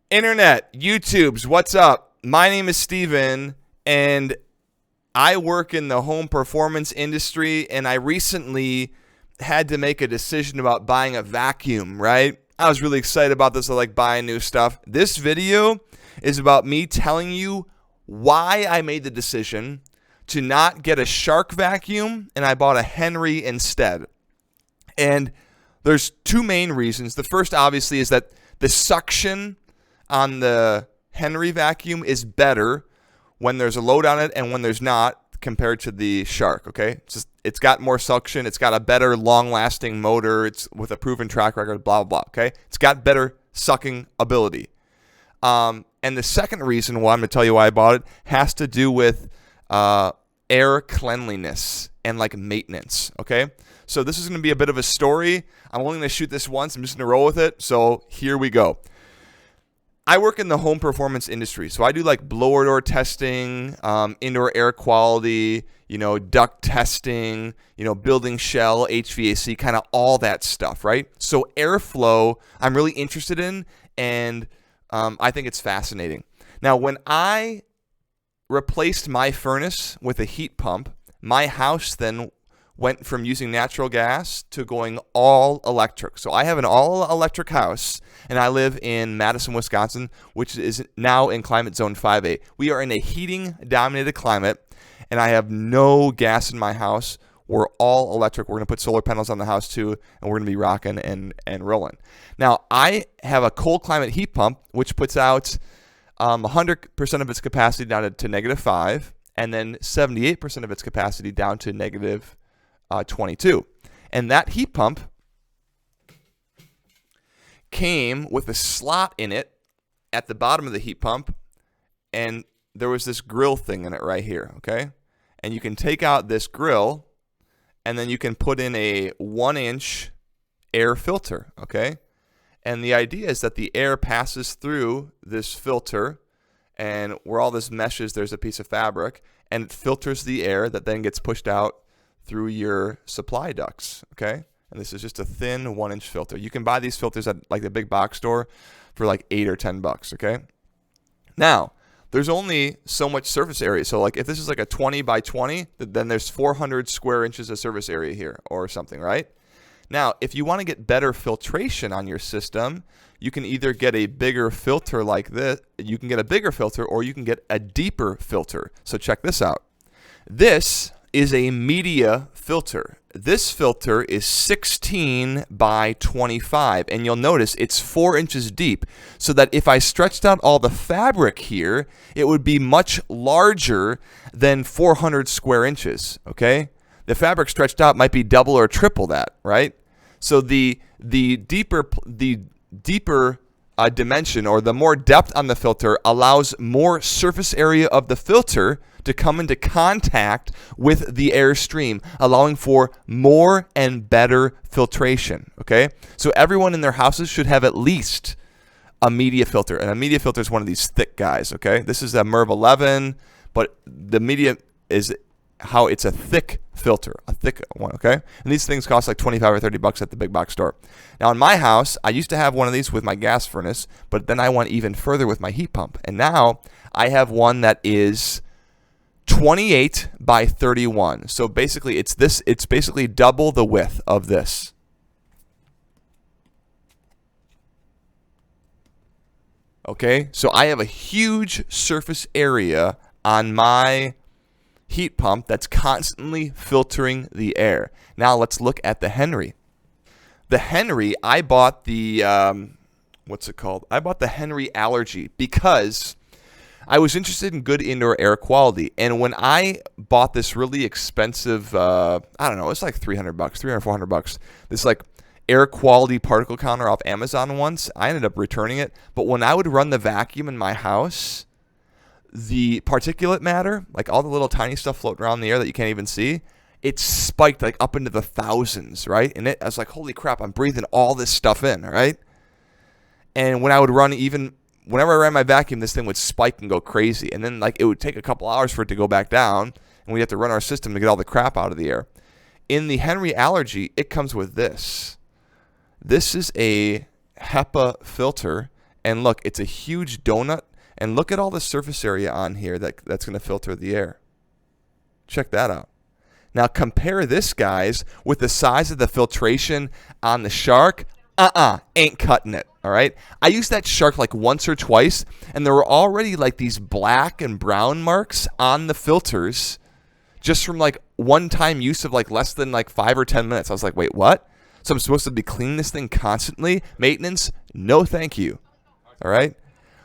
Internet, YouTubes, what's up? My name is Steven, and I work in the home performance industry, and I recently had to make a decision about buying a vacuum, right? I was really excited about this. I like buying new stuff. This video is about me telling you why I made the decision to not get a Shark vacuum, and I bought a Henry instead. And there's two main reasons. The first, obviously, is that the suction on the Henry vacuum is better when there's a load on it and when there's not compared to the Shark, okay? It's got more suction. It's got a better long-lasting motor. It's with a proven track record, blah, blah, blah, okay? It's got better sucking ability. And the second reason why I'm going to tell you why I bought it has to do with air cleanliness and like maintenance, okay? So this is going to be a bit of a story. I'm only going to shoot this once. I'm just going to roll with it. So here we go. I work in the home performance industry, so I do like blower door testing, indoor air quality, duct testing, building shell, HVAC, kind of all that stuff, right? So airflow, I'm really interested in, and I think it's fascinating. Now, when I replaced my furnace with a heat pump, my house then went from using natural gas to going all electric. So I have an all electric house, and I live in Madison, Wisconsin, which is now in climate zone 5A. We are in a heating dominated climate, and I have no gas in my house. We're all electric. We're going to put solar panels on the house too, and we're going to be rocking and rolling. Now, I have a cold climate heat pump, which puts out 100% of its capacity down to -5, and then 78% of its capacity down to -22. And that heat pump came with a slot in it at the bottom of the heat pump, and there was this grill thing in it right here, okay? And you can take out this grill, and then you can put in a 1-inch air filter, okay? And the idea is that the air passes through this filter, and where all this meshes, there's a piece of fabric, and it filters the air that then gets pushed out through your supply ducts, okay? And this is just a thin 1-inch filter. You can buy these filters at like the big box store for like $8 or $10, okay? Now, there's only so much surface area. So like if this is like a 20 by 20, then there's 400 square inches of surface area here or something, right? Now, if you want to get better filtration on your system, you can either get a bigger filter like this. You can get a bigger filter, or you can get a deeper filter. So check this out. This is a media filter. This filter is 16 by 25, and you'll notice it's 4 inches deep, so that if I stretched out all the fabric here, it would be much larger than 400 square inches, okay? The fabric stretched out might be double or triple that, right? So the deeper dimension, or the more depth on the filter, allows more surface area of the filter to come into contact with the air stream, allowing for more and better filtration, okay? So everyone in their houses should have at least a media filter, and a media filter is one of these thick guys, okay? This is a MERV 11, but the media is how it's a thick filter, a thick one, okay? And these things cost like $25 or $30 at the big box store. Now in my house, I used to have one of these with my gas furnace, but then I went even further with my heat pump. And now I have one that is 28 by 31. So basically it's basically double the width of this. Okay? So I have a huge surface area on my heat pump that's constantly filtering the air. Now let's look at the Henry. The Henry, I bought the, what's it called? I bought the Henry Allergy because I was interested in good indoor air quality. And when I bought this really expensive, I don't know, it's like $300, $300, $400, this like air quality particle counter off Amazon once, I ended up returning it. But when I would run the vacuum in my house, the particulate matter, like all the little tiny stuff floating around in the air that you can't even see, it spiked like up into the thousands, right? And I was like, holy crap, I'm breathing all this stuff in, right? And when I would run, even whenever I ran my vacuum, this thing would spike and go crazy. And then like it would take a couple hours for it to go back down, and we'd have to run our system to get all the crap out of the air. In the Henry Allergy, it comes with this. This is a HEPA filter, And look, it's a huge donut. And look at all the surface area on here that's going to filter the air. Check that out. Now compare this, guys, with the size of the filtration on the Shark. Ain't cutting it, all right? I used that Shark like once or twice, and there were already like these black and brown marks on the filters just from like one-time use of like less than like 5 or 10 minutes. I was like, wait, what? So I'm supposed to be cleaning this thing constantly? Maintenance? No, thank you, all right?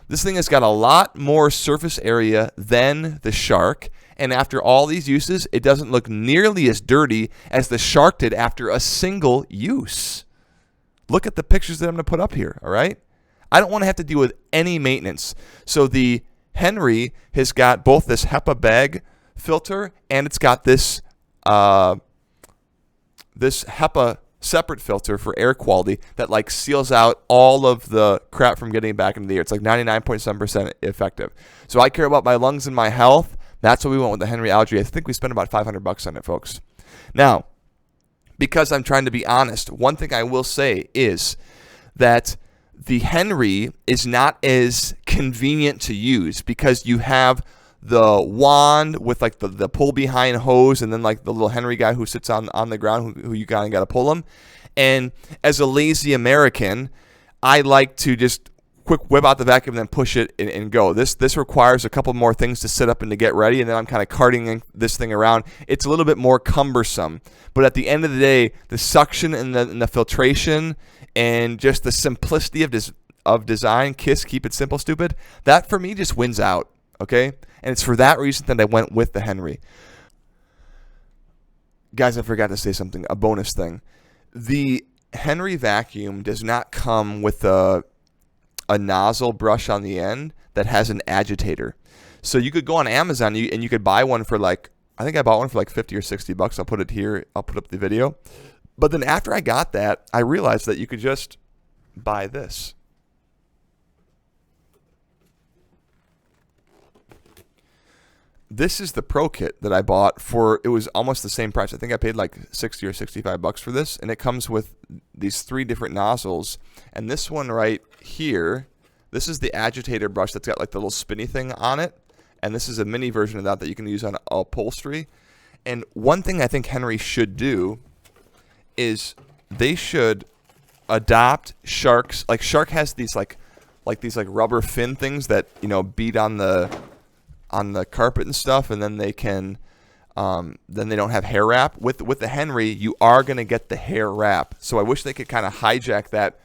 This thing has got a lot more surface area than the Shark, and after all these uses, it doesn't look nearly as dirty as the Shark did after a single use. Look at the pictures that I'm going to put up here, all right? I don't want to have to deal with any maintenance. So the Henry has got both this HEPA bag filter, and it's got this this HEPA separate filter for air quality that like seals out all of the crap from getting back into the air. It's like 99.7% effective. So I care about my lungs and my health. That's what we went with the Henry Allergy. I think we spent about $500 on it, folks. Now, because I'm trying to be honest, one thing I will say is that the Henry is not as convenient to use because you have the wand with like the pull behind hose, and then like the little Henry guy who sits on the ground who you kind of got to pull him. And as a lazy American, I like to just quick whip out the vacuum and then push it and go. This requires a couple more things to set up and to get ready, and then I'm kind of carting this thing around. It's a little bit more cumbersome, but at the end of the day, the suction and the filtration and just the simplicity of design, keep it simple, stupid, that for me just wins out, okay? And it's for that reason that I went with the Henry. Guys, I forgot to say something, a bonus thing. The Henry vacuum does not come with a nozzle brush on the end that has an agitator. So you could go on Amazon and you could buy one for like, I think I bought one for like 50 or $60. I'll put it here. I'll put up the video. But then after I got that, I realized that you could just buy this. This is the Pro Kit that I bought for, it was almost the same price. I think I paid like 60 or $65 for this, and it comes with these 3 different nozzles. And this one right here, this is the agitator brush that's got like the little spinny thing on it, and this is a mini version of that you can use on upholstery. And one thing I think Henry should do is they should adopt Shark's, like Shark has these like these like rubber fin things that, you know, beat on the carpet and stuff, and then they can then they don't have hair wrap. With the Henry, you are going to get the hair wrap. So I wish they could kind of hijack that,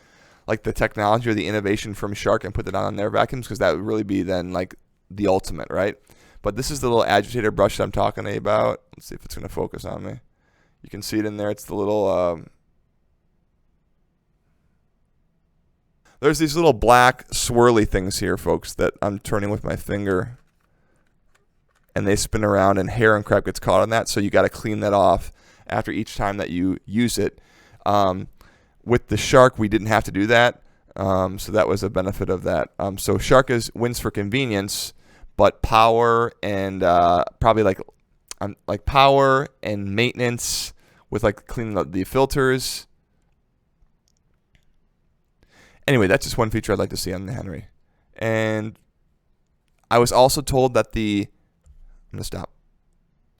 like the technology or the innovation from Shark, and put it on their vacuums, because that would really be then like the ultimate, right? But this is the little agitator brush that I'm talking about. Let's see if it's going to focus on me. You can see it in there. It's the little there's these little black swirly things here, folks, that I'm turning with my finger, and they spin around, and hair and crap gets caught on that, so you got to clean that off after each time that you use it. With the Shark, we didn't have to do that, so that was a benefit of that. So Shark wins for convenience, but power and probably like power and maintenance with like cleaning the filters. Anyway, that's just one feature I'd like to see on the Henry. And I was also told that I'm going to stop.